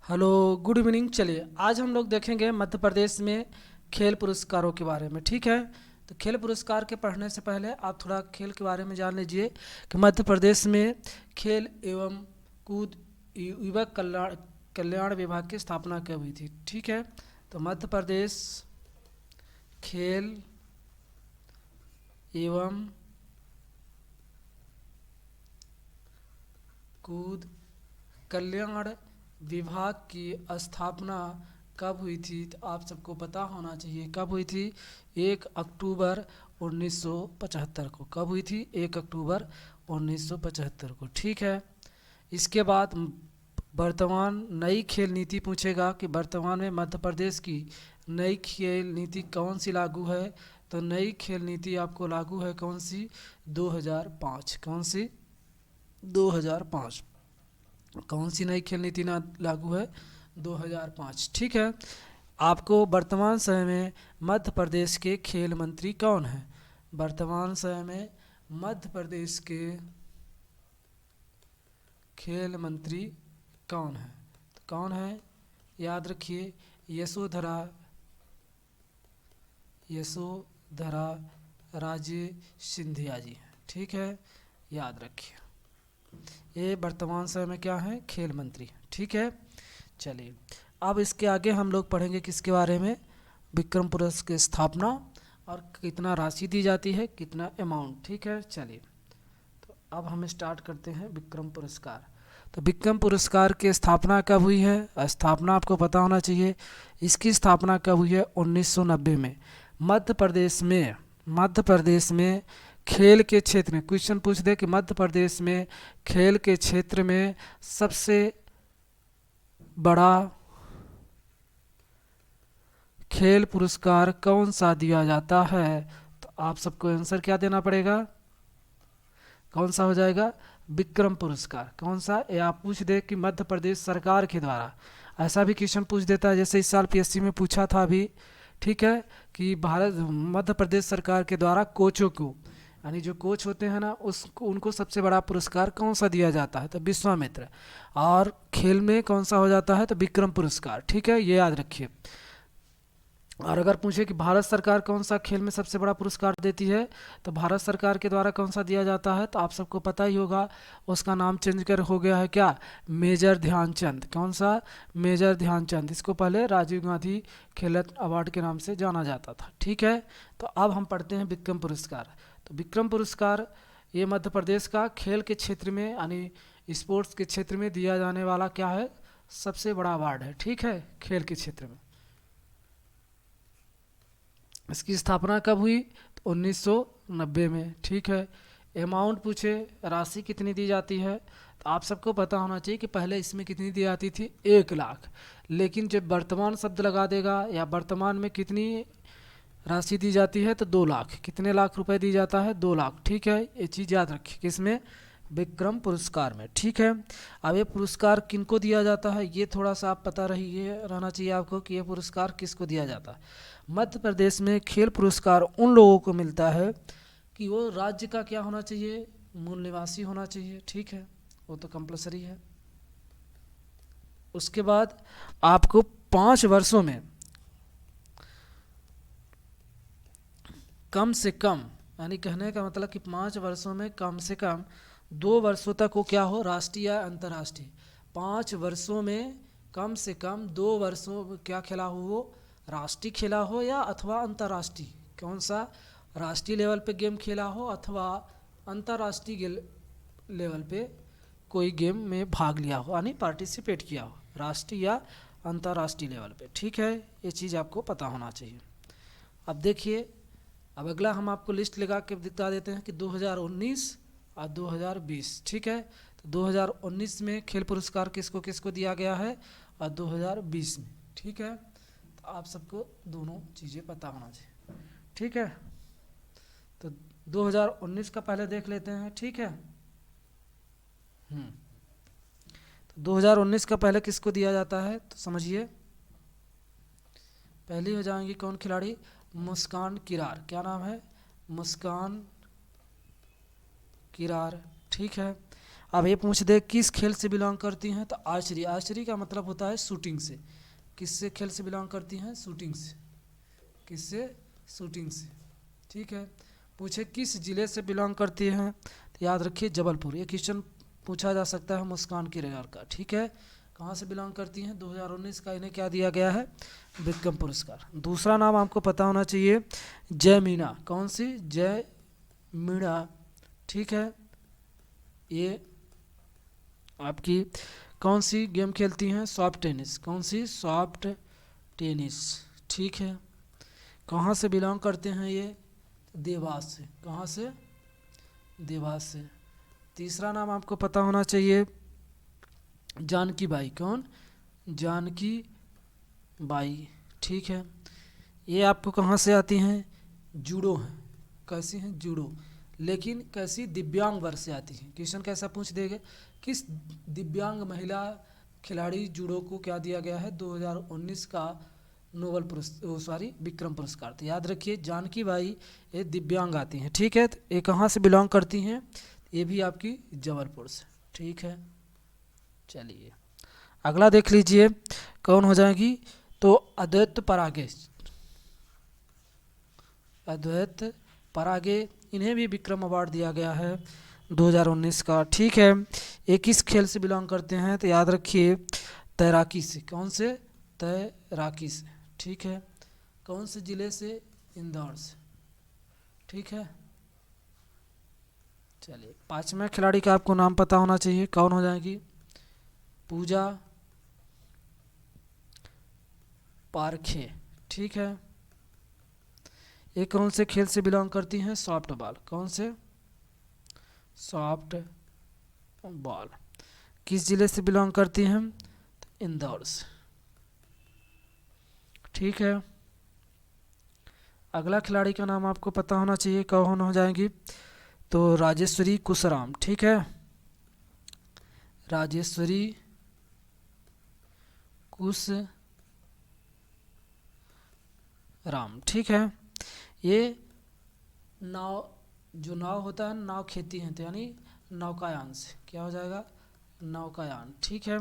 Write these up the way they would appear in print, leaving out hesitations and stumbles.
Hello, good evening. चलिए आज हम लोग देखेंगे मध्य प्रदेश में खेल पुरस्कारों के बारे में। ठीक है, तो खेल पुरस्कार के पढ़ने से पहले आप थोड़ा खेल के बारे में जान लीजिए कि मध्य प्रदेश में खेल एवं कूद युवा कल्याण कल्याण विभाग की स्थापना कब हुई थी। ठीक है, तो मध्य प्रदेश खेल एवं कूद कल्याण विभाग की स्थापना कब हुई थी, तो आप सबको पता होना चाहिए कब हुई थी। 1 अक्टूबर 1975 को। कब हुई थी? 1 अक्टूबर 1975 को। ठीक है, इसके बाद वर्तमान नई खेल नीति पूछेगा कि वर्तमान में मध्य प्रदेश की नई खेल नीति कौन सी लागू है। तो नई खेल नीति आपको लागू है कौन सी? 2005। कौन सी? 2005। कौन सी नई खेल नीति ना लागू है? 2005। ठीक है, आपको वर्तमान समय में मध्य प्रदेश के खेल मंत्री कौन हैं? वर्तमान समय में मध्य प्रदेश के खेल मंत्री कौन हैं? तो कौन है? याद रखिए, यशोधरा राजे सिंधिया जी हैं। ठीक है, याद रखिए, ये वर्तमान समय में क्या है? खेल मंत्री। ठीक है, चलिए अब इसके आगे हम लोग पढ़ेंगे किसके बारे में? विक्रम पुरस्कार की स्थापना और कितना राशि दी जाती है, कितना अमाउंट। ठीक है, चलिए तो अब हम स्टार्ट करते हैं विक्रम पुरस्कार। तो विक्रम पुरस्कार की स्थापना कब हुई है? स्थापना आपको पता होना चाहिए। इसकी स्थापना कब हुई है? 1990 में। मध्य प्रदेश में खेल के क्षेत्र में क्वेश्चन पूछ दे कि मध्य प्रदेश में खेल के क्षेत्र में सबसे बड़ा खेल पुरस्कार कौन सा दिया जाता है, तो आप सबको आंसर क्या देना पड़ेगा? कौन सा हो जाएगा? विक्रम पुरस्कार। कौन सा? ये आप पूछ दे कि मध्य प्रदेश सरकार के द्वारा। ऐसा भी क्वेश्चन पूछ देता है जैसे इस साल पीएससी में पूछा था अभी। ठीक है, कि भारत मध्य प्रदेश सरकार के द्वारा कोचों को, यानी जो कोच होते हैं ना, उसको उनको सबसे बड़ा पुरस्कार कौन सा दिया जाता है? तो विश्वामित्र। और खेल में कौन सा हो जाता है? तो विक्रम पुरस्कार। ठीक है, ये याद रखिए। और अगर पूछे कि भारत सरकार कौन सा खेल में सबसे बड़ा पुरस्कार देती है, तो भारत सरकार के द्वारा कौन सा दिया जाता है, तो आप सबको पता ही होगा, उसका नाम चेंज कर हो गया है क्या? मेजर ध्यानचंद। कौन सा? मेजर ध्यानचंद। इसको पहले राजीव गांधी खेल रत्न अवार्ड के नाम से जाना जाता था। ठीक है, तो अब हम पढ़ते हैं विक्रम पुरस्कार। तो विक्रम पुरस्कार ये मध्य प्रदेश का खेल के क्षेत्र में, यानी स्पोर्ट्स के क्षेत्र में दिया जाने वाला क्या है? सबसे बड़ा अवार्ड है। ठीक है, खेल के क्षेत्र में। इसकी स्थापना कब हुई? तो 1990 में। ठीक है, अमाउंट पूछे, राशि कितनी दी जाती है, तो आप सबको पता होना चाहिए कि पहले इसमें कितनी दी जाती थी? 1 लाख। लेकिन जब वर्तमान शब्द लगा देगा या वर्तमान में कितनी राशि दी जाती है, तो 2 लाख। कितने लाख रुपए दी जाता है? 2 लाख। ठीक है, ये चीज़ याद रखिए किसमें? विक्रम पुरस्कार में। ठीक है, अब ये पुरस्कार किनको दिया जाता है, ये थोड़ा सा आप पता रहना चाहिए आपको कि ये पुरस्कार किसको दिया जाता है। मध्य प्रदेश में खेल पुरस्कार उन लोगों को मिलता है कि वो राज्य का क्या होना चाहिए? मूल निवासी होना चाहिए। ठीक है, वो तो कंपलसरी है। उसके बाद आपको 5 वर्षों में कम से कम, यानी कहने का मतलब कि 5 वर्षों में कम से कम 2 वर्षों तक वो क्या हो? राष्ट्रीय या अंतर्राष्ट्रीय। 5 वर्षों में कम से कम 2 वर्षों क्या खेला हो? वो राष्ट्रीय खेला हो या अथवा अंतर्राष्ट्रीय। कौन सा? राष्ट्रीय लेवल पे गेम खेला हो अथवा अंतर्राष्ट्रीय लेवल पे कोई गेम में भाग लिया हो, यानी पार्टिसिपेट किया हो, राष्ट्रीय या अंतर्राष्ट्रीय लेवल पे। ठीक है, ये चीज़ आपको पता होना चाहिए। अब देखिए, अब अगला हम आपको लिस्ट लगा के बता देते हैं कि 2019 और 2020। ठीक है, तो 2019 में खेल पुरस्कार किसको किसको दिया गया है और 2020 में। ठीक है, तो आप सबको दोनों चीज़ें पता होना चाहिए। ठीक है, तो 2019 का पहले देख लेते हैं। ठीक है, तो 2019 का पहले किसको दिया जाता है, तो समझिए। पहली हो जाएंगी कौन खिलाड़ी? मुस्कान किरार। क्या नाम है? मुस्कान किरार। ठीक है, अब ये पूछ दे किस खेल से बिलोंग करती हैं, तो आर्चरी। आर्चरी का मतलब होता है शूटिंग से। किससे खेल से बिलोंग करती हैं? शूटिंग से। किससे? शूटिंग से। ठीक है। पूछे किस जिले से बिलोंग करती हैं, तो याद रखिए जबलपुर। ये क्वेश्चन पूछा जा सकता है मुस्कान किरगार का। ठीक है। कहाँ से बिलोंग करती हैं? 2019 का इन्हें क्या दिया गया है? विक्रम पुरस्कार। दूसरा नाम आपको पता होना चाहिए, जय मीणा। कौन सी? जय मीणा। ठीक है। ये आपकी कौन सी गेम खेलती हैं? Soft tennis. कौन सी? Soft tennis. ठीक है। कहाँ से बिलोंग करते हैं ये? देवास से। कहाँ से? देवास से। तीसरा नाम आपको पता होना चाहिए, जानकी बाई। कौन? जानकी बाई। ठीक है। ये आपको कहाँ से आती हैं? जूडो हैं। कैसी हैं? जूडो। लेकिन कैसी? दिव्यांग वर्ग से आती हैं। क्वेश्चन कैसा पूछ देंगे, किस दिव्यांग महिला खिलाड़ी जूडो को क्या दिया गया है 2019 का नोबल पुरस्कार, विक्रम पुरस्कार? तो याद रखिए जानकी बाई ये दिव्यांग आती हैं। ठीक है। तो ये कहाँ से बिलोंग करती हैं? ये भी आपकी जबलपुर से। ठीक है। चलिए अगला देख लीजिए, कौन हो जाएगी? तो अद्वैत परागे। अद्वैत परागे, इन्हें भी विक्रम अवार्ड दिया गया है 2019 का। ठीक है। ये किस खेल से बिलोंग करते हैं? तो याद रखिए तैराकी से। कौन से? तैराकी से। ठीक है। कौन से जिले से? इंदौर से। ठीक है। चलिए पांचवें खिलाड़ी का आपको नाम पता होना चाहिए, कौन हो जाएगी? पूजा पारखे। ठीक है। ये कौन से खेल से बिलोंग करती हैं? Soft ball. कौन से? Soft ball. किस जिले से बिलोंग करती हैं? तो इंदौर से। ठीक है। अगला खिलाड़ी का नाम आपको पता होना चाहिए, कौन हो जाएंगी? तो राजेश्वरी कुशराम। ठीक है। राजेश्वरी कुशराम। ठीक है। ये नाव, जो नाव होता है नाव खेती हैं, तो यानी नौकायान से। क्या हो जाएगा? नौकायान। ठीक है।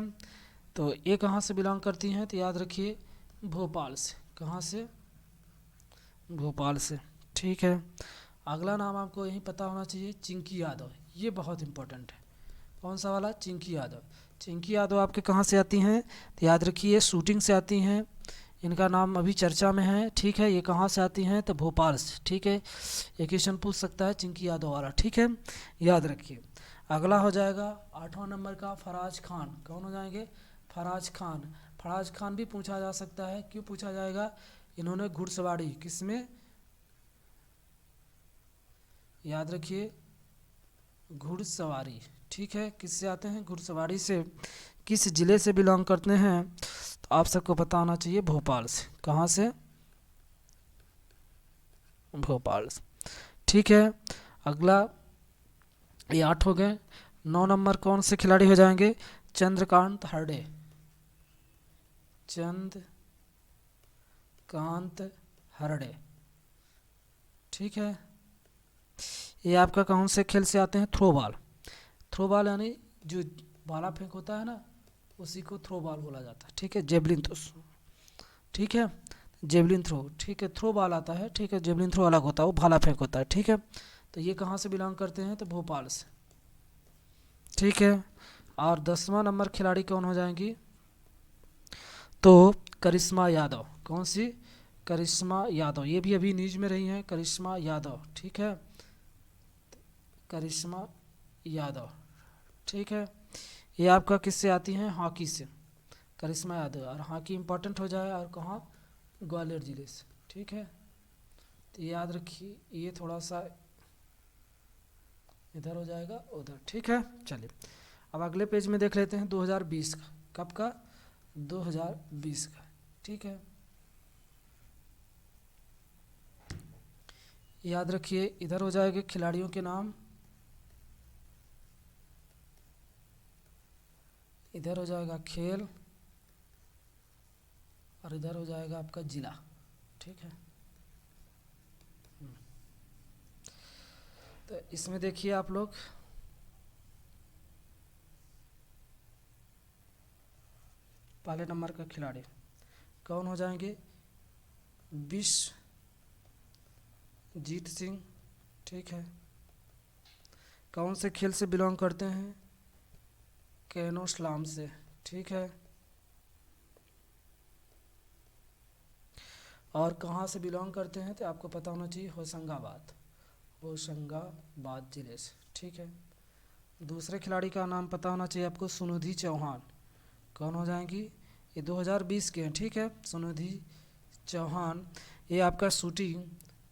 तो ये कहाँ से बिलोंग करती हैं? तो याद रखिए भोपाल से। कहाँ से? भोपाल से। ठीक है। अगला नाम आपको यही पता होना चाहिए, चिंकी यादव। ये बहुत इंपॉर्टेंट है। कौन सा वाला? चिंकी यादव। चिंकी यादव आपके कहाँ से आती हैं? तो याद रखिए शूटिंग से आती हैं। इनका नाम अभी चर्चा में है। ठीक है। ये कहाँ से आती हैं? तो भोपाल से। ठीक है। ये क्वेश्चन पूछ सकता है चिंकी यादव वाला। ठीक है। याद रखिए। अगला हो जाएगा 8वां नंबर का फराज खान। कौन हो जाएंगे? फराज खान। फराज खान भी पूछा जा सकता है। क्यों पूछा जाएगा? इन्होंने घुड़सवारी किसमें? याद रखिए घुड़सवारी। ठीक है। किससे आते हैं? घुड़सवारी से। किस जिले से बिलोंग करते हैं? तो आप सबको पता होना चाहिए भोपाल से। कहाँ से? भोपाल से। ठीक है। अगला, ये 8 हो गए। 9 नंबर कौन से खिलाड़ी हो जाएंगे? चंद्रकांत हरडे। चंद्रकांत हरडे। ठीक है। ये आपका कौन से खेल से आते हैं? Throw ball. थ्रो बॉल यानी जो भाला फेंक होता है ना, उसी को थ्रो बॉल बोला जाता है। ठीक है। Javelin throw. ठीक है। Javelin throw. ठीक है। थ्रो बॉल आता है। ठीक है। जेवलिन थ्रो अलग होता है, वो भाला फेंक होता है। ठीक है। तो ये कहाँ से बिलोंग करते हैं? तो भोपाल से। ठीक है। और 10वां नंबर खिलाड़ी कौन हो जाएंगी? तो करिश्मा यादव। कौन सी? करिश्मा यादव। ये भी अभी न्यूज में रही हैं, करिश्मा यादव। ठीक है। करिश्मा यादव। ठीक है। ये आपका किससे आती हैं? हॉकी से। करिश्मा यादव। और हॉकी इंपॉर्टेंट हो जाए, और कहाँ? ग्वालियर जिले से। ठीक है। तो याद रखिए ये थोड़ा सा इधर हो जाएगा उधर। ठीक है। चलिए अब अगले पेज में देख लेते हैं 2020 का। कब का? 2020 का। ठीक है। याद रखिए इधर हो जाएंगे खिलाड़ियों के नाम, इधर हो जाएगा खेल, और इधर हो जाएगा आपका जिला। ठीक है। तो इसमें देखिए आप लोग, पहले नंबर का खिलाड़ी कौन हो जाएंगे? विश्वजीत सिंह। ठीक है। कौन से खेल से बिलोंग करते हैं? कैनो स्लाम से। ठीक है। और कहाँ से बिलोंग करते हैं? तो आपको पता होना चाहिए होशंगाबाद जिले से। ठीक है। दूसरे खिलाड़ी का नाम पता होना चाहिए आपको, सुनिधि चौहान। कौन हो जाएंगी? ये 2020 के हैं। ठीक है। सुनिधि चौहान, ये आपका शूटिंग,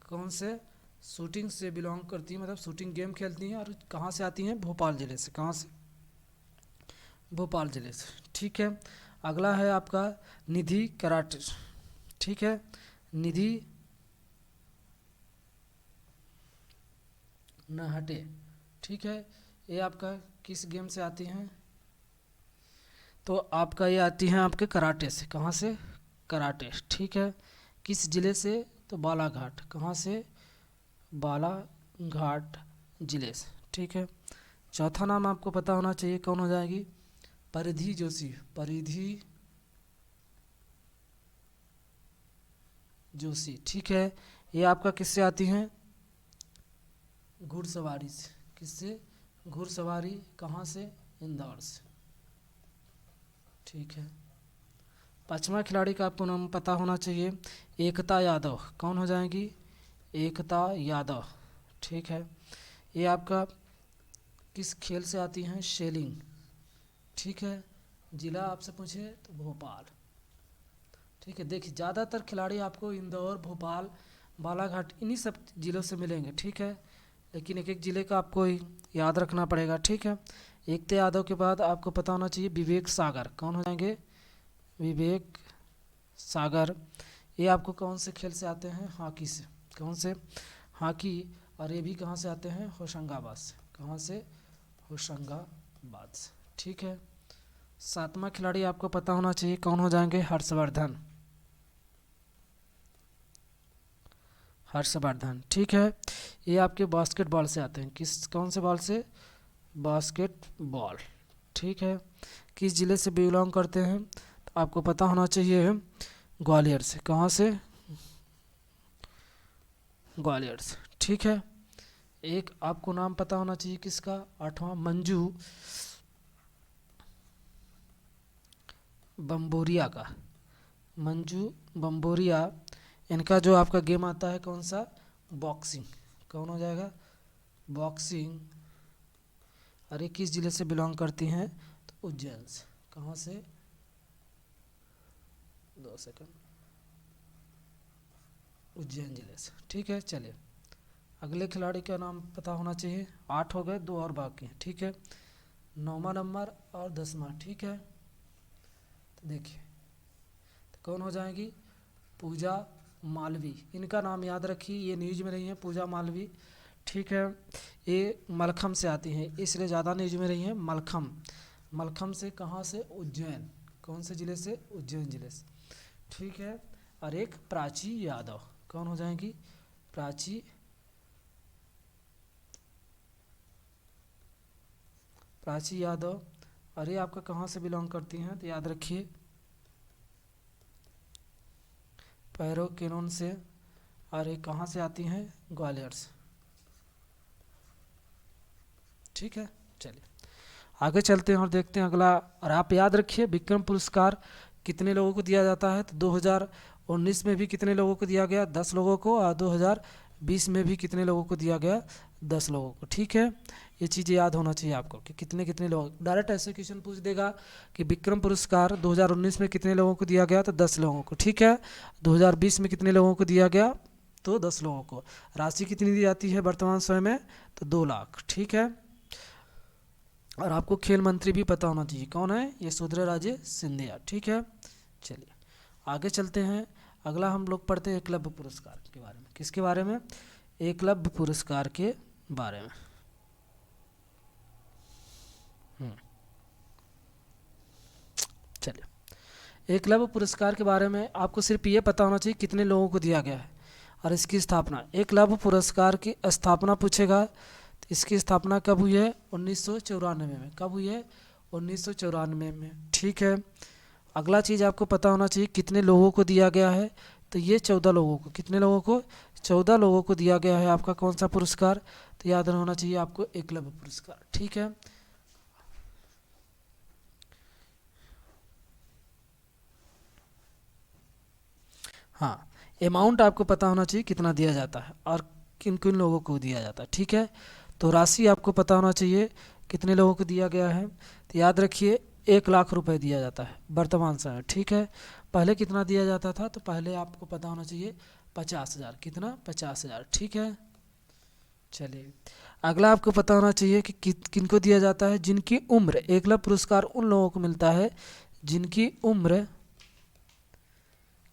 कौन से शूटिंग से बिलोंग करती है, मतलब शूटिंग गेम खेलती हैं। और कहाँ से आती हैं? भोपाल ज़िले से। कहाँ से? भोपाल ज़िले से। ठीक है। अगला है आपका निधि कराटे। ठीक है। निधि नहटे। ठीक है। ये आपका किस गेम से आती हैं? तो आपका ये आती हैं आपके कराटे से। कहाँ से? कराटे। ठीक है। किस जिले से? तो बालाघाट। कहाँ से? बालाघाट जिले से। ठीक है। चौथा नाम आपको पता होना चाहिए, कौन हो जाएगी? परिधि जोशी। परिधि जोशी। ठीक है। ये आपका किससे आती हैं? घुड़सवारी से। किससे? घुड़सवारी। कहाँ से? इंदौर से। ठीक है। पांचवा खिलाड़ी का आपको नाम पता होना चाहिए, एकता यादव। कौन हो जाएंगी? एकता यादव। ठीक है। ये आपका किस खेल से आती हैं? शेलिंग। ठीक है। जिला आपसे पूछे तो भोपाल। ठीक है। देखिए ज़्यादातर खिलाड़ी आपको इंदौर, भोपाल, बालाघाट इन्हीं सब ज़िलों से मिलेंगे। ठीक है। लेकिन एक एक ज़िले का आपको याद रखना पड़ेगा। ठीक है। एकता यादव के बाद आपको पता होना चाहिए विवेक सागर। कौन हो जाएंगे? विवेक सागर। ये आपको कौन से खेल से आते हैं? हॉकी से। कौन से? हॉकी। और ये भी कहाँ से आते हैं? होशंगाबाद से। कहाँ से? होशंगाबाद से। ठीक है। सातवां खिलाड़ी आपको पता होना चाहिए, कौन हो जाएंगे? हर्षवर्धन। हर्षवर्धन। ठीक है। ये आपके बास्केटबॉल से आते हैं। किस, कौन से बॉल से? बास्केटबॉल। ठीक है। किस जिले से बिलोंग करते हैं? तो आपको पता होना चाहिए ग्वालियर से। कहाँ से? ग्वालियर से। ठीक है। एक आपको नाम पता होना चाहिए किसका? आठवां, मंजू बम्बोरिया का। मंजू बम्बोरिया। इनका जो आपका गेम आता है कौन सा? बॉक्सिंग। कौन हो जाएगा? बॉक्सिंग। अरे किस जिले से बिलोंग करती हैं? तो उज्जैन से। कहाँ से? 2 सेकंड। उज्जैन जिले से। ठीक है। चलिए अगले खिलाड़ी का नाम पता होना चाहिए। 8 हो गए, 2 और बाकी हैं। ठीक है। 9वां नंबर और 10वां। ठीक है। तो देखिए तो कौन हो जाएगी? पूजा मालवी। इनका नाम याद रखिए, ये न्यूज में रही हैं, पूजा मालवी। ठीक है। ये मलखम से आती हैं, इसलिए ज़्यादा न्यूज में रही हैं। मलखम। मलखम से कहाँ से? उज्जैन। कौन से ज़िले से? उज्जैन ज़िले से। ठीक है। और एक प्राची यादव। कौन हो जाएंगी? प्राची प्राची यादव। अरे आपका कहाँ से बिलोंग करती हैं? तो याद रखिए पैरो केनोन से। और ये कहाँ से आती हैं? ग्वालियर से। ठीक है। चलिए आगे चलते हैं और देखते हैं अगला। और आप याद रखिए विक्रम पुरस्कार कितने लोगों को दिया जाता है? तो 2019 में भी कितने लोगों को दिया गया? 10 लोगों को। और 2020 में भी कितने लोगों को दिया गया? 10 लोगों को। ठीक है। ये चीज़ें याद होना चाहिए आपको कि कितने कितने लोग। डायरेक्ट ऐसे क्वेश्चन पूछ देगा कि विक्रम पुरस्कार 2019 में कितने लोगों को दिया गया? तो 10 लोगों को। ठीक है। 2020 में कितने लोगों को दिया गया? तो 10 लोगों को। राशि कितनी दी जाती है वर्तमान समय में? तो 2 लाख। ठीक है। और आपको खेल मंत्री भी पता होना चाहिए, कौन है? यशोधरा राजे सिंधिया। ठीक है। चलिए आगे चलते हैं। अगला हम लोग पढ़ते हैं एकलव्य पुरस्कार के बारे में। किसके बारे में? एकलव्य पुरस्कार के बारे में। चलिए एकलव्य पुरस्कार के बारे में आपको सिर्फ ये पता होना चाहिए कितने लोगों को दिया गया है और इसकी स्थापना। एकलव्य पुरस्कार की स्थापना पूछेगा तो इसकी स्थापना कब हुई है? 1994 में। कब हुई है? 1994 में। ठीक है। अगला चीज़ आपको पता होना चाहिए कितने लोगों को दिया गया है। तो ये 14 लोगों को, कितने लोगों को, 14 लोगों को दिया गया है आपका कौन सा पुरस्कार, तो याद होना चाहिए आपको एकलव्य पुरस्कार। ठीक है, हाँ, अमाउंट आपको पता होना चाहिए कितना दिया जाता है और किन किन लोगों को दिया जाता है। ठीक है, तो राशि आपको पता होना चाहिए कितने लोगों को दिया गया है। तो याद रखिए 1 लाख रुपए दिया जाता है वर्तमान समय। ठीक है, पहले कितना दिया जाता था, तो पहले आपको पता होना चाहिए 50,000, कितना, 50,000। ठीक है, चलिए अगला आपको पता होना चाहिए कि किनको दिया जाता है, जिनकी उम्र, एकलव्य पुरस्कार उन लोगों को मिलता है जिनकी उम्र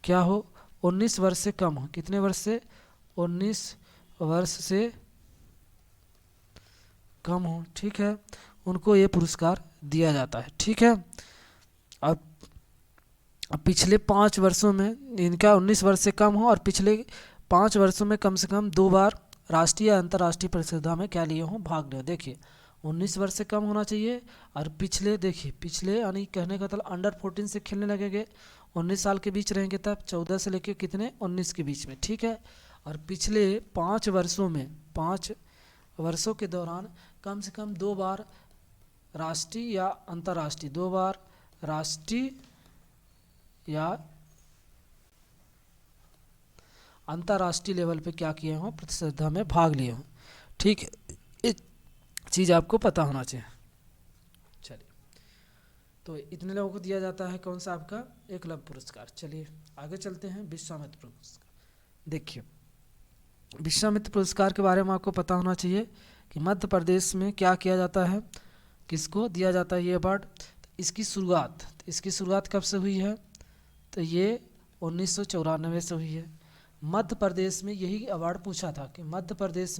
क्या हो, 19 वर्ष से कम हो। कितने वर्ष से, 19 वर्ष से कम हो। ठीक है, उनको ये पुरस्कार दिया जाता है। ठीक है, अब पिछले 5 वर्षों में इनका 19 वर्ष से कम हो और पिछले 5 वर्षों में कम से कम 2 बार राष्ट्रीय या अंतर्राष्ट्रीय प्रतिस्पर्धा में क्या लिए हों, भाग लिए। देखिए 19 वर्ष से कम होना चाहिए और पिछले, देखिए पिछले यानी कहने का मतलब अंडर 14 से खेलने लगेंगे, 19 साल के बीच रहेंगे तब 14 से लेके कितने, 19 के बीच में। ठीक है, और पिछले 5 वर्षों में, 5 वर्षों के दौरान कम से कम 2 बार राष्ट्रीय या अंतर्राष्ट्रीय, 2 बार राष्ट्रीय या अंतर्राष्ट्रीय लेवल पे क्या किए हों, प्रतिस्पर्धा में भाग लिए हों। ठीक है, एक चीज़ आपको पता होना चाहिए। चलिए, तो इतने लोगों को दिया जाता है कौन सा, आपका एकलव्य पुरस्कार। चलिए आगे चलते हैं, विश्वामित्र पुरस्कार। देखिए विश्वामित्र पुरस्कार के बारे में आपको पता होना चाहिए कि मध्य प्रदेश में क्या किया जाता है, किसको दिया जाता है ये अवार्ड। इसकी शुरुआत कब से हुई है, तो ये 1994 से हुई है। मध्य प्रदेश में यही अवार्ड पूछा था कि मध्य प्रदेश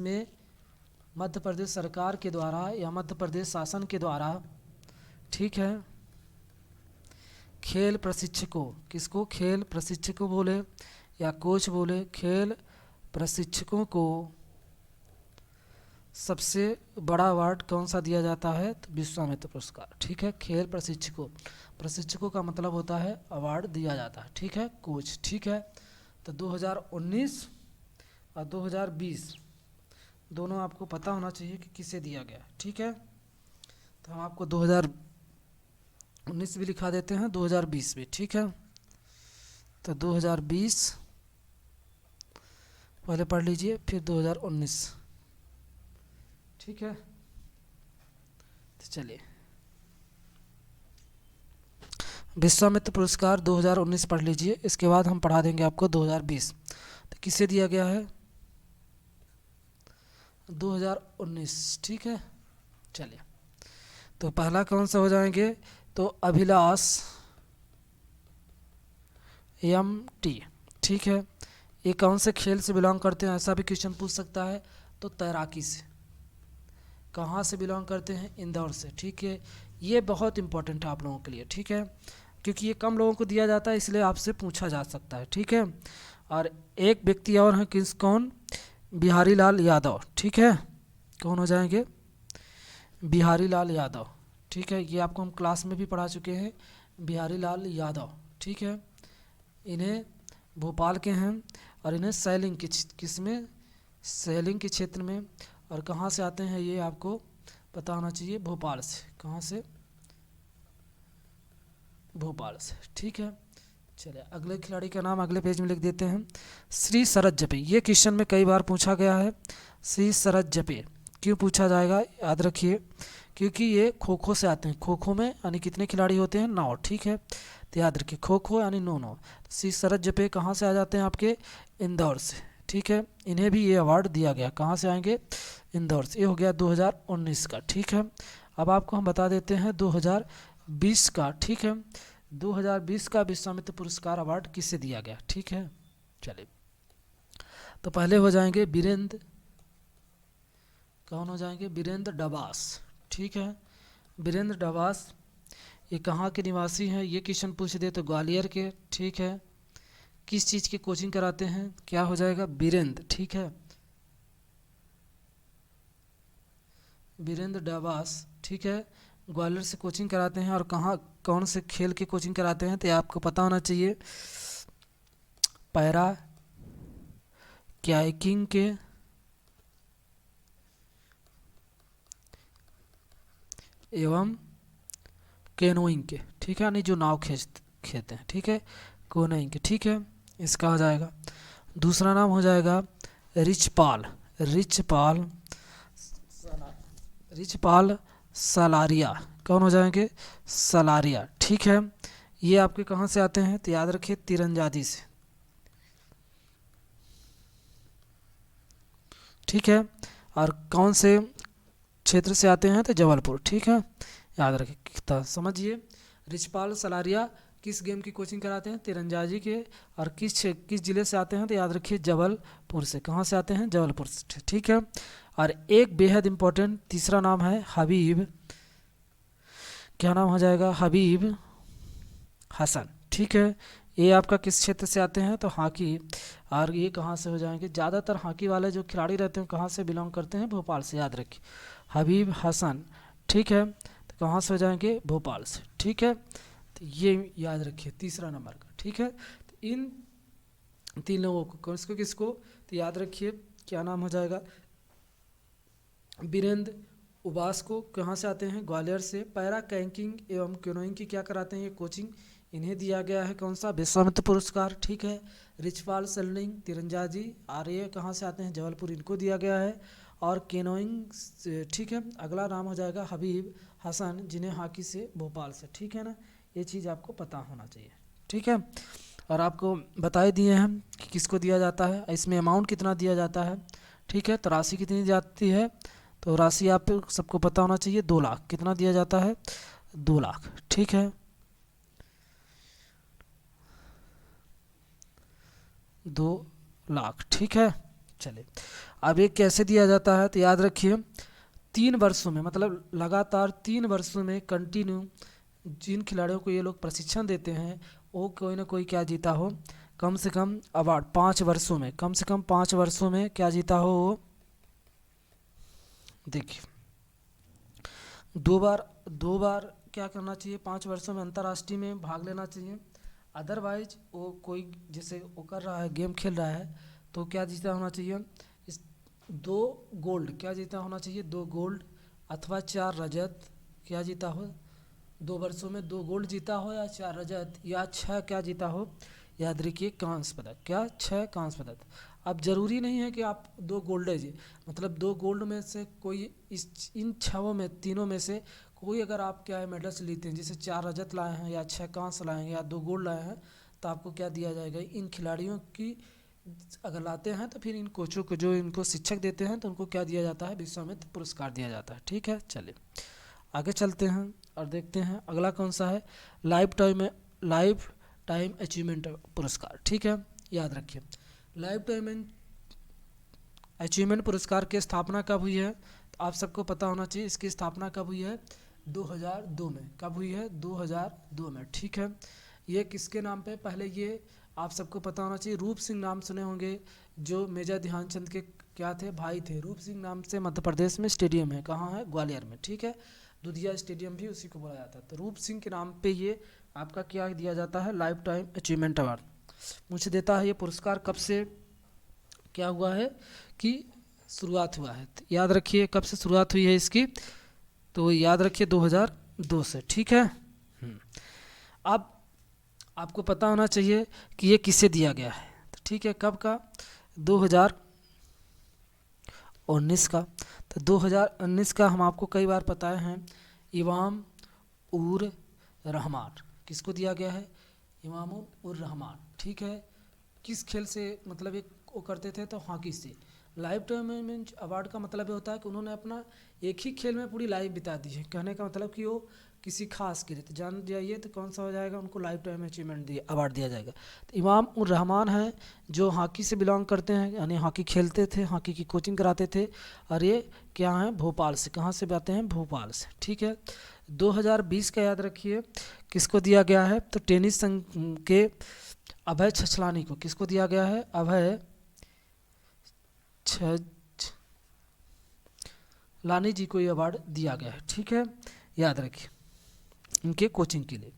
सरकार के द्वारा या मध्य प्रदेश शासन के द्वारा, ठीक है, खेल प्रशिक्षकों, किसको, खेल प्रशिक्षकों बोले या कोच बोले, खेल प्रशिक्षकों को सबसे बड़ा अवार्ड कौन सा दिया जाता है, तो विश्वामित्र पुरस्कार। ठीक है, खेल प्रशिक्षकों का मतलब होता है अवार्ड दिया जाता है। ठीक है, कोच। ठीक है, तो 2019 और 2020 दोनों आपको पता होना चाहिए कि किसे दिया गया। ठीक है, तो हम आपको 2019 भी लिखा देते हैं, 2020 भी। ठीक है, तो 2020 पहले पढ़ लीजिए, फिर 2019। ठीक है, तो चलिए विश्वामित्र पुरस्कार 2019 पढ़ लीजिए, इसके बाद हम पढ़ा देंगे आपको 2020। तो किसे दिया गया है, 2019। ठीक है, चलिए तो पहला कौन सा हो जाएंगे, तो अभिलाष MT। ठीक है, ये कौन से खेल से बिलोंग करते हैं, ऐसा भी क्वेश्चन पूछ सकता है। तो तैराकी से। कहाँ से बिलोंग करते हैं, इंदौर से। ठीक है, ये बहुत इंपॉर्टेंट है आप लोगों के लिए। ठीक है, क्योंकि ये कम लोगों को दिया जाता है इसलिए आपसे पूछा जा सकता है। ठीक है, और एक व्यक्ति और हैं, कौन, बिहारी लाल यादव। ठीक है, कौन हो जाएंगे, बिहारी लाल यादव। ठीक है, ये आपको हम क्लास में भी पढ़ा चुके हैं, बिहारी लाल यादव। ठीक है, इन्हें भोपाल के हैं और इन्हें सैलिंग के क्षेत्र में, और कहाँ से आते हैं ये आपको पता होना चाहिए, भोपाल से। कहाँ से, भोपाल से। ठीक है, चलिए अगले खिलाड़ी का नाम अगले पेज में लिख देते हैं, श्री शरद जपे। ये क्वेश्चन में कई बार पूछा गया है, श्री शरद जपे क्यों पूछा जाएगा, याद रखिए क्योंकि ये खो खो से आते हैं। खो खो में यानी कितने खिलाड़ी होते हैं, 9। ठीक है, तो याद रखिए खो खो यानी 9। श्री शरद जपे कहाँ से आ जाते हैं, आपके इंदौर से। ठीक है, इन्हें भी ये अवार्ड दिया गया, कहाँ से आएंगे, इंदौर से। ये हो गया 2019 का। ठीक है, अब आपको हम बता देते हैं 2020 का। ठीक है, 2020 का विश्वामित्र पुरस्कार अवार्ड किसे दिया गया। ठीक है, चलिए तो पहले हो जाएंगे वीरेंद्र, कौन हो जाएंगे, वीरेंद्र डबास। ठीक है, वीरेंद्र डबास ये कहाँ के निवासी हैं, ये क्वेश्चन पूछ दे तो ग्वालियर के। ठीक है, किस चीज़ की कोचिंग कराते हैं, क्या हो जाएगा, वीरेंद्र। ठीक है, वीरेंद्र डबास। ठीक है, ग्वालियर से कोचिंग कराते हैं और कहाँ कौन से खेल की कोचिंग कराते हैं, तो ये आपको पता होना चाहिए। पैरा कायाकिंग के एवं कैनोइंग के, ठीक है, यानी जो नाव खेते हैं, ठीक है, कैनोइंग के, ठीक है, इसका हो जाएगा। दूसरा नाम हो जाएगा रिचपाल, रिचपाल रिचपाल सलारिया, कौन हो जाएंगे, सलारिया, ठीक है। ये आपके कहाँ से आते हैं, तो याद रखिए तीरंदाजी से, ठीक है। और कौन से क्षेत्र से आते हैं, तो जबलपुर, ठीक है, याद रखिए, तो समझिए रिचपाल सलारिया किस गेम की कोचिंग कराते हैं, तीरंदाजी के, और किस जिले से आते हैं, तो याद रखिए जबलपुर से, कहाँ से आते हैं, जबलपुर से, ठीक है। और एक बेहद इंपॉर्टेंट तीसरा नाम है हबीब, क्या नाम हो जाएगा, हबीब हसन, ठीक है। ये आपका किस क्षेत्र से आते हैं, तो हॉकी, और ये कहाँ से हो जाएंगे, ज़्यादातर हॉकी वाले जो खिलाड़ी रहते हैं कहाँ से बिलोंग करते हैं, भोपाल से, याद रखिए हबीब हसन, ठीक है, तो कहाँ से हो जाएंगे, भोपाल से, ठीक है। तो ये याद रखिए तीसरा नंबर का, ठीक है। तो इन तीन लोगों को किसको किसको, तो याद रखिए क्या नाम हो जाएगा, वीरेंद्र उबास को कहाँ से आते हैं, ग्वालियर से। पैरा कैंकिंग एवं कैनोइंग की क्या कराते हैं, ये कोचिंग इन्हें दिया गया है कौन सा, विश्वामित्र पुरस्कार, ठीक है। रिचपाल सलनिंग तीरंदाजी, और ये कहाँ से आते हैं, जबलपुर, इनको दिया गया है। और कैनोइंग, ठीक है, अगला नाम हो जाएगा हबीब हसन, जिन्हें हॉकी से, भोपाल से, ठीक है ना, ये चीज़ आपको पता होना चाहिए, ठीक है। और आपको बता ही दिए हैं कि किसको दिया जाता है, इसमें अमाउंट कितना दिया जाता है, ठीक है। तो राशि कितनी जाती है, तो राशि आप सबको पता होना चाहिए, 2 लाख, कितना दिया जाता है, 2 लाख, ठीक है, 2 लाख, ठीक है। चलिए अब ये कैसे दिया जाता है, तो याद रखिए 3 वर्षों में, मतलब लगातार 3 वर्षों में कंटिन्यू जिन खिलाड़ियों को ये लोग प्रशिक्षण देते हैं वो कोई ना कोई क्या जीता हो, कम से कम अवार्ड, 5 वर्षों में, कम से कम 5 वर्षों में क्या जीता हो वो, देखिए 2 बार क्या करना चाहिए, 5 वर्षों में अंतर्राष्ट्रीय में भाग लेना चाहिए। अदरवाइज वो कोई जैसे वो कर रहा है, गेम खेल रहा है, तो क्या जीता होना चाहिए, इस 2 गोल्ड क्या जीता होना चाहिए, 2 गोल्ड अथवा 4 रजत, क्या जीता हो, 2 वर्षों में 2 गोल्ड जीता हो, या 4 रजत, या 6 क्या जीता हो, याद रखिए कांस्य पदक, क्या 6 कांस्य पदक। अब जरूरी नहीं है कि आप 2 गोल्ड जी, मतलब 2 गोल्ड में से कोई इन 6 में, तीनों में से कोई अगर आप क्या है मेडल्स लेते हैं, जैसे 4 रजत लाए हैं, या 6 कांस्य लाए हैं, या 2 गोल्ड लाए हैं, तो आपको क्या दिया जाएगा, इन खिलाड़ियों की अगर लाते हैं तो फिर इन कोचों को जो इनको शिक्षक देते हैं तो उनको क्या दिया जाता है, विश्वामित्र पुरस्कार दिया जाता है, ठीक है। चलिए आगे चलते हैं और देखते हैं अगला कौन सा है, लाइफ टाइम अचीवमेंट पुरस्कार, ठीक है, याद रखिए लाइफ टाइम अचीवमेंट पुरस्कार की स्थापना कब हुई है, तो आप सबको पता होना चाहिए इसकी स्थापना कब हुई है, 2002 में, कब हुई है, 2002 में, ठीक है। ये किसके नाम पे, पहले ये आप सबको पता होना चाहिए, रूप सिंह नाम सुने होंगे, जो मेजर ध्यानचंद के क्या थे, भाई थे, रूप सिंह नाम से मध्य प्रदेश में स्टेडियम है, कहाँ है, ग्वालियर में, ठीक है, दुधिया स्टेडियम भी उसी को बोला जाता है। तो रूप सिंह के नाम पे ये आपका क्या दिया जाता है, लाइफ टाइम अचीवमेंट अवार्ड मुझे देता है। ये पुरस्कार कब से क्या हुआ है कि शुरुआत हुआ है, तो याद रखिए कब से शुरुआत हुई है इसकी, तो याद रखिए 2002 से, ठीक है। अब आपको पता होना चाहिए कि ये किसे दिया गया है, तो ठीक है, कब का, 2019 का। तो 2019 का हम आपको कई बार बताए हैं, इमाम उर रहमान, किसको दिया गया है, इमाम उर रहमान, ठीक है। किस खेल से, मतलब एक वो करते थे तो हॉकी से। लाइफ टाइम अवार्ड का मतलब ये होता है कि उन्होंने अपना एक ही खेल में पूरी लाइफ बिता दी है, कहने का मतलब कि वो किसी खास के लिए, तो जान जाइए तो कौन सा हो जाएगा, उनको लाइफ टाइम अचीवमेंट अवार्ड दिया जाएगा। तो इमाम उर रहमान हैं जो हॉकी से बिलोंग करते हैं, यानी हॉकी खेलते थे, हॉकी की कोचिंग कराते थे, और ये क्या हैं, भोपाल से, कहाँ से आते हैं, भोपाल से, ठीक है। 2020 का याद रखिए किसको दिया गया है, तो टेनिस संघ के अभय छछलानी को, किसको दिया गया है, अभय छछलानी जी को ये अवार्ड दिया गया है, ठीक है, याद रखिए इनके कोचिंग के लिए।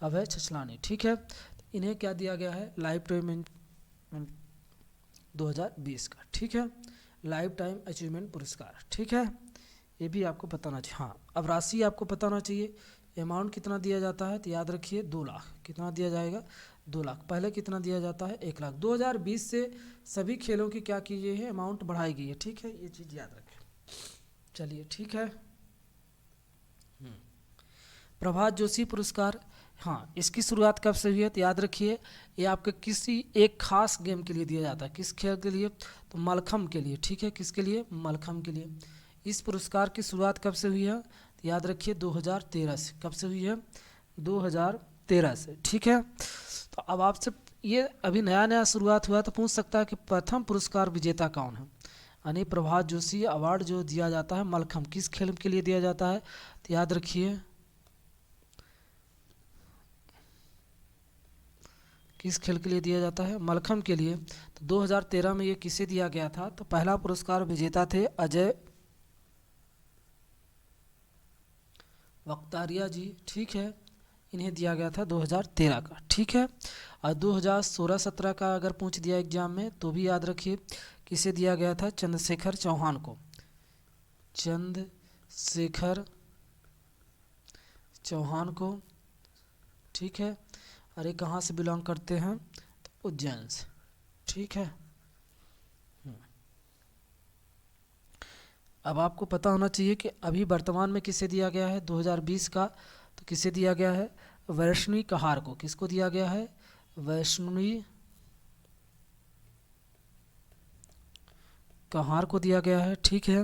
अभय छछलानी, ठीक है। इन्हें क्या दिया गया है, लाइफ टाइम 2020 का, ठीक है, लाइफ टाइम अचीवमेंट पुरस्कार, ठीक है। ये भी आपको पता होना चाहिए। हाँ, अब राशि आपको पता होना चाहिए, अमाउंट कितना दिया जाता है, तो याद रखिए 2 लाख। कितना दिया जाएगा, 2 लाख। पहले कितना दिया जाता है, 1 लाख। 2020 से सभी खेलों की क्या की गई है, अमाउंट बढ़ाई गई है, ठीक है, ये चीज़ याद रखें। चलिए, ठीक है। प्रभात जोशी पुरस्कार, हाँ, इसकी शुरुआत कब से हुई है, तो याद रखिए ये आपके किसी एक खास गेम के लिए दिया जाता है। किस खेल के लिए, तो मलखम के लिए, ठीक है। किसके लिए, मलखम के लिए। इस पुरस्कार की शुरुआत कब से हुई है, तो याद रखिए 2013 से। कब से हुई है, 2013 से, ठीक है। तो अब आपसे ये अभी नया नया शुरुआत हुआ, तो पूछ सकता है कि प्रथम पुरस्कार विजेता कौन है। यानी प्रभात जोशी अवार्ड जो दिया जाता है मलखम, किस खेल के लिए दिया जाता है, तो याद रखिए किस खेल के लिए दिया जाता है, मलखम के लिए। तो 2013 में ये किसे दिया गया था, तो पहला पुरस्कार विजेता थे अजय वक्तारिया जी, ठीक है। इन्हें दिया गया था 2013 का, ठीक है। और 2016-17 का अगर पूछ दिया एग्जाम में, तो भी याद रखिए किसे दिया गया था, चंद्रशेखर चौहान को। चंद्रशेखर चौहान को, ठीक है। अरे कहाँ से बिलोंग करते हैं, तो उज्जैन से, ठीक है। अब आपको पता होना चाहिए कि अभी वर्तमान में किसे दिया गया है 2020 का, तो किसे दिया गया है, वैष्णवी कहार को। किसको दिया गया है, वैष्णवी कहार को दिया गया है, ठीक है।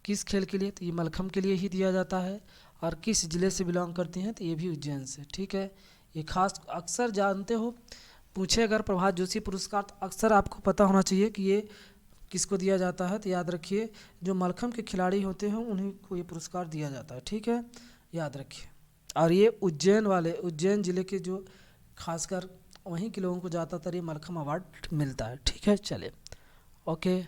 किस खेल के लिए, तो ये मलखम के लिए ही दिया जाता है। और किस जिले से बिलोंग करती हैं, तो ये भी उज्जैन से, ठीक है। ये खास अक्सर जानते हो, पूछे अगर प्रभात जोशी पुरस्कार, तो अक्सर आपको पता होना चाहिए कि ये किसको दिया जाता है। तो याद रखिए जो मलखम के खिलाड़ी होते हैं उन्हीं को ये पुरस्कार दिया जाता है, ठीक है, याद रखिए। और ये उज्जैन जिले के जो खासकर वहीं के लोगों को ज़्यादातर ये मलखम अवार्ड मिलता है, ठीक है। चलिए, ओके।